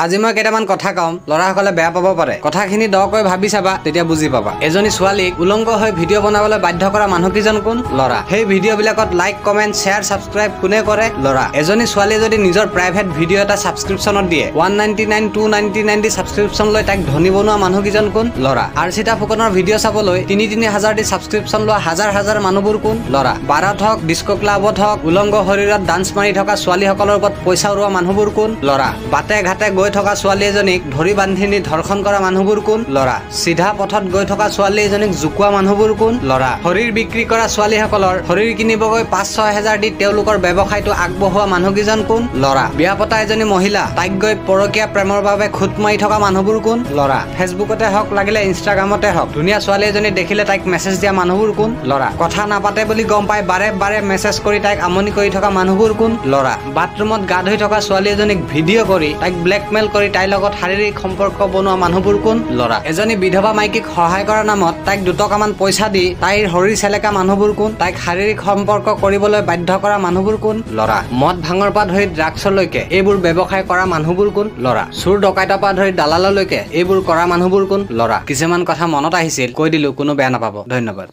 আজি মই কেইটামান কথা কম, লৰাসকলে বেয়া পাব পাৰে। কথাখিনি দকৈ ভাবি চাবা, তেতিয়া বুজি পাবা। এজনী ছোৱালীক উলংগ হৈ ভিডিঅ' বনাবলৈ বাধ্য কৰা মানুহ কিজন কোন? লৰা। সেই ভিডিঅ' বিলাকত লাইক, কমেন্ট, শ্বেয়াৰ, ছাবস্ক্ৰাইব কোনে কৰে? লৰা। এজনী ছোৱালীয়ে যদি নিজৰ প্ৰাইভেট ভিডিঅ' এটা ছাবস্ক্ৰিপশ্যনত দিয়ে 199, 299 দি ছাবস্ক্ৰিপশ্যন লৈ তাইক ধনী বনোৱা মানুহ কিজন কোন? লৰা। আৰ্চিতা ফুকনৰ ভিডিঅ' চাবলৈ 3-3 হাজাৰ দি ছাবস্ক্ৰিপশ্যন লোৱা হাজাৰ হাজাৰ মানুহবোৰ কোন? লৰা। বাৰত হওক, ডিস্কো ক্লাবত হওক, উলংগ শৰীৰত ডান্স মাৰি থকা ছোৱালীসকলৰ ওপৰত পইচা উৰোৱা মানুহবোৰ কোন? লৰা। বাটে ঘাটে গৈ থকা ছোৱালী এজনীক ধৰি বান্ধি নি ধৰ্ষণ কৰা মানুহবোৰ কোন? লৰা। চিধা পথত গৈ থকা ছোৱালী এজনীক জোকোৱা মানুহবোৰ কোন? লৰা। শৰীৰ বিক্ৰী কৰা ছোৱালীসকলৰ শৰীৰ কিনিবগৈ 5-6 হাজাৰ দি তেওঁলোকৰ ব্যৱসায়টো আগবঢ়োৱা মানুহকেইজন কোন? লৰা। বিয়া পতা এজনী মহিলা তাইক গৈ পৰকীয়া প্ৰেমৰ বাবে খুট মাৰি থকা মানুহবোৰ কোন? লৰা। ফেচবুকতে হওক লাগিলে ইনষ্টাগ্ৰামতে হওক ধুনীয়া ছোৱালী এজনী দেখিলে তাইক মেছেজ দিয়া মানুহবোৰ কোন? লৰা। কথা নাপাতে বুলি গম পাই বাৰে বাৰে মেছেজ কৰি তাইক আমনি কৰি থকা মানুহবোৰ কোন? লৰা। বাথৰুমত গা ধুই থকা ছোৱালী এজনীক ভিডিঅ' কৰি তাইক ব্লেকমেইল কৰি তাইৰ লগত শাৰীৰিক সম্পৰ্ক বনোৱা মানুহবোৰ কোন? লৰা। এজনী বিধৱা মাইকীক সহায় কৰাৰ নামত তাইক 2 টকামান পইচা দি তাইৰ শৰীৰ চেলেকা মানুহবোৰ কোন? তাইক শাৰীৰিক সম্পৰ্ক কৰিবলৈ বাধ্য কৰা মানুহবোৰ কোন? লৰা। মদ ভাঙৰ পৰা ধৰি ড্ৰাগছলৈকে এইবোৰ ব্যৱসায় কৰা মানুহবোৰ কোন? লৰা। চুৰ ডকাইতৰ পৰা ধৰি দালাললৈকে এইবোৰ কৰা মানুহবোৰ কোন? লৰা। কিছুমান কথা মনত আহিছিল কৈ দিলো, কোনো বেয়া নাপাব। ধন্যবাদ।